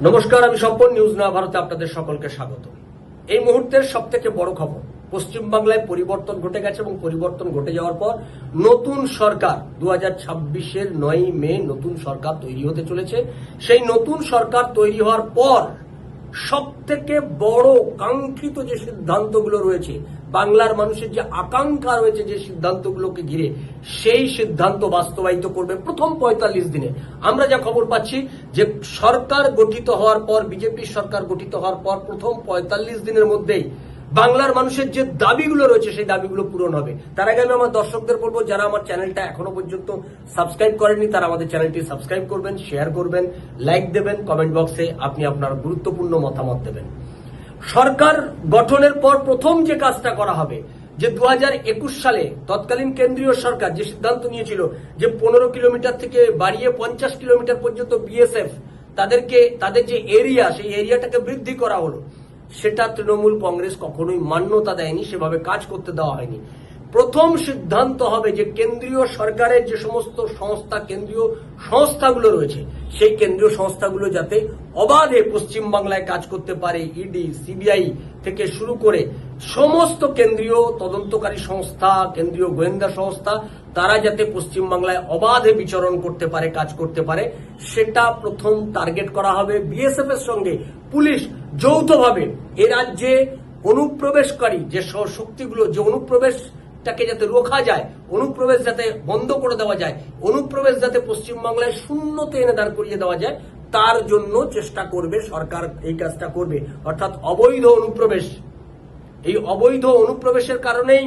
নমস্কার, আমি স্বপন। নিউজ নয়া ভারতে আপনাদের সকলকে স্বাগত। এই মুহূর্তের সবথেকে বড় খবর, পশ্চিমবাংলায় পরিবর্তন ঘটে গেছে এবং পরিবর্তন ঘটে যাওয়ার পর নতুন সরকার 2026-এর 9ই মে নতুন সরকার তৈরি হতে চলেছে। সেই নতুন সরকার তৈরি হওয়ার পর সবথেকে বড় কাঙ্ক্ষিত যে সিদ্ধান্তগুলো রয়েছে, বাংলার মানুষের যে আকাঙ্ক্ষা রয়েছে যে সিদ্ধান্তগুলোকে ঘিরে, সেই সিদ্ধান্ত বাস্তবায়িত করবে প্রথম 45 দিনে। আমরা যা খবর পাচ্ছি যে সরকার গঠিত হওয়ার পর, বিজেপি সরকার গঠিত হওয়ার পর প্রথম 45 দিনের মধ্যেই বাংলার মানুষের যে দাবিগুলো রয়েছে সেই দাবিগুলো পূরণ হবে। তার আগে আমি আমার দর্শকদের বলবো, যারা আমার চ্যানেলটা এখনো পর্যন্ত সাবস্ক্রাইব করেননি তারা আমাদের চ্যানেলটি সাবস্ক্রাইব করবেন, শেয়ার করবেন, লাইক দেবেন, কমেন্ট বক্সে আপনি আপনার গুরুত্বপূর্ণ মতামত দেবেন। সরকার গঠনের পর প্রথম যে কাজটা করা হবে, যে 2021 সালে তৎকালীন কেন্দ্রীয় সরকার যে সিদ্ধান্ত নিয়েছিল যে 15 কিলোমিটার থেকে বাড়িয়ে 50 কিলোমিটার পর্যন্ত বিএসএফ তাদের যে এরিয়া, সেই এরিয়াটাকে বৃদ্ধি করা হলো, সেটা তৃণমূল কংগ্রেস কখনোই মান্যতা দেয়নি, সেভাবে কাজ করতে দেওয়া হয়নি। প্রথম সিদ্ধান্ত হবে যে কেন্দ্রীয় সরকারের যে সমস্ত সংস্থা, কেন্দ্রীয় সংস্থাগুলো রয়েছে, সেই কেন্দ্রীয় সংস্থাগুলো যাতে অবাধে পশ্চিমবাংলায় কাজ করতে পারে। ইডি, সিবিআই থেকে শুরু করে সমস্ত কেন্দ্রীয় তদন্তকারী সংস্থা, কেন্দ্রীয় গোয়েন্দা সংস্থা, তারা যাতে পশ্চিমবাংলায় অবাধে বিচরণ করতে পারে, কাজ করতে পারে, সেটা প্রথম টার্গেট করা হবে। বিএসএফ এর সঙ্গে পুলিশ যৌথভাবে এ রাজ্যে অনুপ্রবেশকারী যে শক্তিগুলো, যে অনুপ্রবেশটাকে যাতে রোখা যায়, অনুপ্রবেশ যাতে বন্ধ করে দেওয়া যায়, অনুপ্রবেশ যাতে পশ্চিমবাংলায় শূন্যতে এনে দাঁড় করিয়ে দেওয়া যায়, তার জন্য চেষ্টা করবে সরকার। এই কাজটা করবে, অর্থাৎ অবৈধ অনুপ্রবেশ। এই অবৈধ অনুপ্রবেশের কারণেই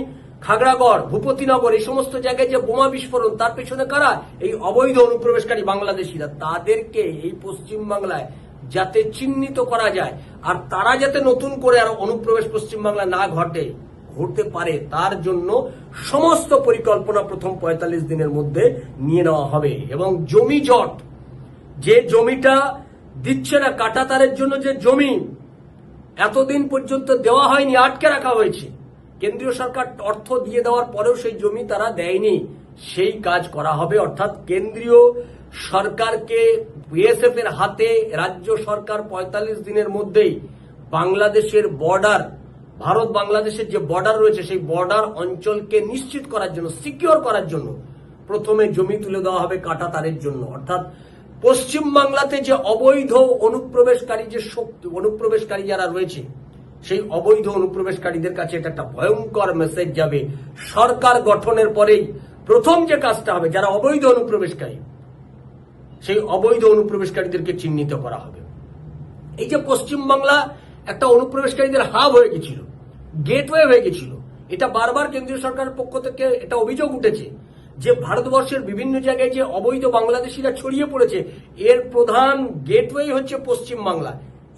খাগড়াগড়, ভূপতিনগর, এই সমস্ত জায়গায় যে বোমা বিস্ফোরণ, তার পেছনে কারা? এই অবৈধ অনুপ্রবেশকারী বাংলাদেশিরা। তাদেরকে এই পশ্চিমবাংলায় যাতে চিহ্নিত করা যায়, আর তারা যাতে নতুন করে আর অনুপ্রবেশ পশ্চিমবাংলায় না ঘটতে পারে, তার জন্য সমস্ত পরিকল্পনা প্রথম 45 দিনের মধ্যে নিয়ে নেওয়া হবে। এবং জমি জট, যে জমিটা দিচ্ছে না, কাঁটাতারের জন্য যে জমি এতদিন পর্যন্ত দেওয়া হয়নি, আটকে রাখা হয়েছে, কেন্দ্রীয় সরকার অর্থ দিয়ে দেওয়ার পরেও সেই জমি তারা দেয়নি, সেই কাজ করা হবে। অর্থাৎ কেন্দ্রীয় সরকারকে বিএসএফ এর হাতে রাজ্য সরকার 45 দিনের মধ্যেই বাংলাদেশের বর্ডার, ভারত বাংলাদেশের যে বর্ডার রয়েছে, সেই বর্ডার অঞ্চলকে নিশ্চিত করার জন্য, সিকিউর করার জন্য প্রথমে জমি তুলে দেওয়া হবে কাঁটাতারের জন্য। অর্থাৎ পশ্চিমবাংলাতে যে অবৈধ অনুপ্রবেশকারী যারা রয়েছে, সেই অবৈধ অনুপ্রবেশকারীদের কাছে এটা একটা ভয়ঙ্কর মেসেজ যাবে। সরকার গঠনের পরেই প্রথম যে কাজটা হবে, যারা অবৈধ অনুপ্রবেশকারী, সেই অবৈধ অনুপ্রবেশকারীদেরকে চিহ্নিত করা হবে। এই যে পশ্চিমবাংলা একটা অনুপ্রবেশকারীদের হাব হয়ে গেছিল, গেটওয়ে হয়ে গেছিল, এটা বারবার কেন্দ্রীয় সরকারের পক্ষ থেকে এটা অভিযোগ উঠেছে যে ভারতবর্ষের বিভিন্ন জায়গায় যে অবৈধ বাংলাদেশিরা ছড়িয়ে পড়েছে, এর প্রধান গেটওয়ে হচ্ছে পশ্চিমবাংলা।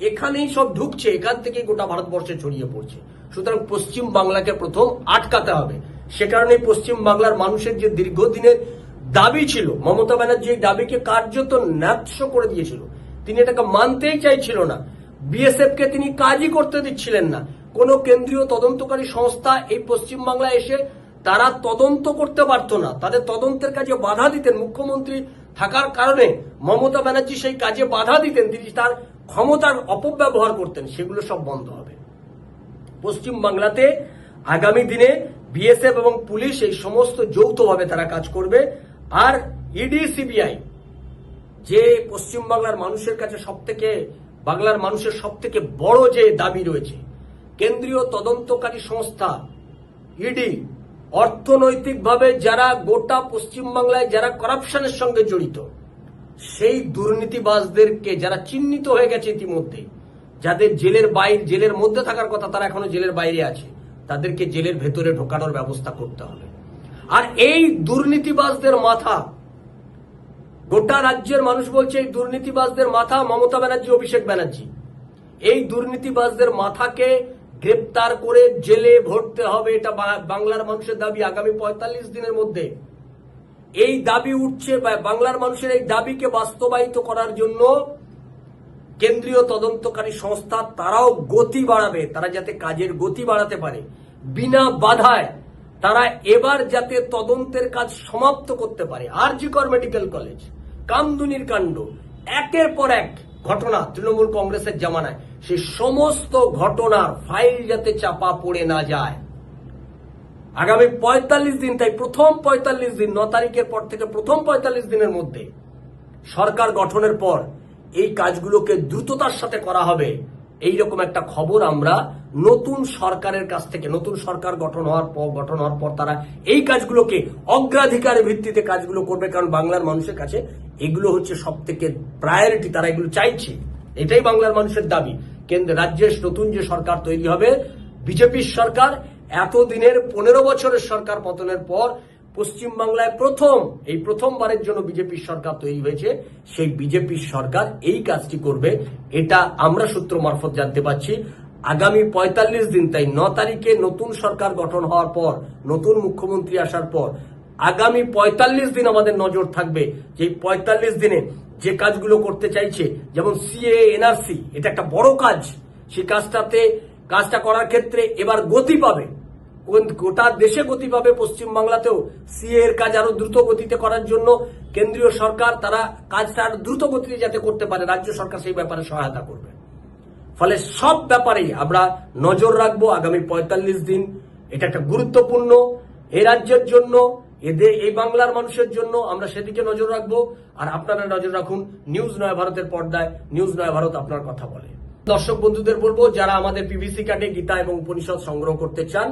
এখানেই সব ঢুকছে, এখান থেকে গোটা ভারতবর্ষে ছড়িয়ে পড়ছে। সুতরাং পশ্চিম বাংলাকে প্রথম আটকাতে হবে। সে কারণে পশ্চিম বাংলার মানুষের যে দীর্ঘদিনের দাবি ছিল, মমতা ব্যানার্জি এই দাবিকে কার্যত ন্যায্য করে দিয়েছিল। তিনি এটাকে মানতেই চাইছিল না। বিএসএফ কে তিনি কাজই করতে দিচ্ছিলেন না। কোন কেন্দ্রীয় তদন্তকারী সংস্থা এই পশ্চিমবাংলায় এসে তারা তদন্ত করতে পারত না, তাদের তদন্তের কাজে বাধা দিতেন। মুখ্যমন্ত্রী থাকার কারণে মমতা ব্যানার্জি সেই কাজে বাধা দিতেন, তিনি তার ক্ষমতার অপব্যবহার করতেন। সেগুলো সব বন্ধ হবে পশ্চিমবাংলাতে। আগামী দিনে বিএসএফ এবং পুলিশ এই সমস্ত যৌথভাবে তারা কাজ করবে। আর ইডি, সিবিআই যে পশ্চিমবাংলার মানুষের কাছে বাংলার মানুষের সব থেকে বড় যে দাবি রয়েছে, কেন্দ্রীয় তদন্তকারী সংস্থা ইডি অর্থনৈতিকভাবে যারা গোটা পশ্চিমবাংলায় যারা করাপশনের সঙ্গে জড়িত, সেই দুর্নীতিবাজদেরকে যারা চিহ্নিত হয়ে গেছে ইতিমধ্যে, যাদের জেলের মধ্যে থাকার কথা তারা এখনো জেলের বাইরে আছে, তাদেরকে জেলের ভেতরে ঢোকানোর ব্যবস্থা করতে হবে। আর এই দুর্নীতিবাজদের মাথা, গোটা রাজ্যের মানুষ বলছে এই দুর্নীতিবাজদের মাথা মমতা ব্যানার্জি, অভিষেক ব্যানার্জি। এই দুর্নীতিবাজদের মাথাকে গ্রেপ্তার করে জেলে ভরতে হবে, এটা বাংলার মানুষের দাবি। আগামী 45 দিনের মধ্যে এই দাবি উঠছে। বাংলার মানুষের এই দাবিকে বাস্তবায়িত করার জন্য কেন্দ্রীয় তদন্তকারী সংস্থা তারাও গতি বাড়াবে, তারা যাতে কাজের গতি বাড়াতে পারে বিনা বাধায়। তারা এবার যাতে তদন্তের কাজ সমাপ্ত করতে পারে। আরজি কর মেডিকেল কলেজ, কামদুনির কাণ্ড, একের পর এক ঘটনা তৃণমূল কংগ্রেসের জামানায়, সেই সমস্ত ঘটনার ফাইল যাতে চাপা পড়ে না যায়, আগামী ৪৫ দিন, তাই প্রথম ৪৫ দিন ৯ তারিখের পর থেকে প্রথম ৪৫ দিনের মধ্যে সরকার গঠনের পর এই কাজগুলোকে দ্রুততার সাথে করা হবে, এইরকম একটা খবর আমরা নতুন সরকারের কাছ থেকে, নতুন সরকার গঠন হওয়ার পর তারা এই কাজগুলোকে অগ্রাধিকারের ভিত্তিতে কাজগুলো করবে, কারণ বাংলার মানুষের কাছে এগুলো হচ্ছে সব থেকে প্রায়োরিটি, তারা এগুলো চাইছে, এটাই বাংলার মানুষের দাবি। কেন্দ্রে রাজ্যের নতুন যে সরকার তৈরি হবে, বিজেপির সরকার, এতদিনের ১৫ বছরের সরকার পতনের পর পশ্চিমবাংলায় প্রথমবারের জন্য বিজেপির সরকার তৈরি হয়েছে, সেই বিজেপির সরকার এই কাজটি করবে, এটা আমরা সূত্র মারফত জানতে পারছি। আগামী ৪৫ দিন, তাই ৯ তারিখে নতুন সরকার গঠন হওয়ার পর, নতুন মুখ্যমন্ত্রী আসার পর আগামী ৪৫ দিন আমাদের নজর থাকবে যে ৪৫ দিনে যে কাজগুলো করতে চাইছে, যেমন সিএ, এনআরসি, এটা একটা বড় কাজ, সেই কাজটা করার ক্ষেত্রে এবার গতি পাবে, গোটা দেশে গতি পাবে, পশ্চিমবাংলাতেও সিএ এর কাজ আরো দ্রুত গতিতে করার জন্য কেন্দ্রীয় সরকার তারা কাজটা আরো দ্রুত গতিতে যাতে করতে পারে, রাজ্য সরকার সেই ব্যাপারে সহায়তা করবে। ফলে সব ব্যাপারেই আমরা নজর রাখবো আগামী ৪৫ দিন। এটা একটা গুরুত্বপূর্ণ, এই রাজ্যের জন্য, এই বাংলার মানুষের জন্য, আমরা সেদিকে নজর রাখবো। আর আপনারা নজর রাখুন নিউজ নয়া ভারতের পর্দায়। নিউজ নয়া ভারত আপনার কথা বলে। দর্শক বন্ধুদের বলবো, যারা আমাদের পিভিসি কার্ডে গীতা এবং উপনিষদ সংগ্রহ করতে চান,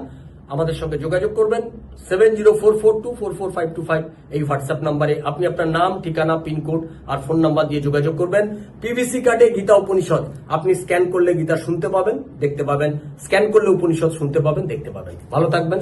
আমাদের সঙ্গে যোগাযোগ করবেন 7044244525 এই হোয়াটসঅ্যাপ নাম্বারে। আপনি আপনার নাম, ঠিকানা, পিনকোড আর ফোন নাম্বার দিয়ে যোগাযোগ করবেন। পিভিসি কার্ডে গীতা উপনিষদ আপনি স্ক্যান করলে গীতা শুনতে পাবেন, দেখতে পাবেন, স্ক্যান করলে উপনিষদ শুনতে পাবেন, দেখতে পাবেন। ভালো থাকবেন।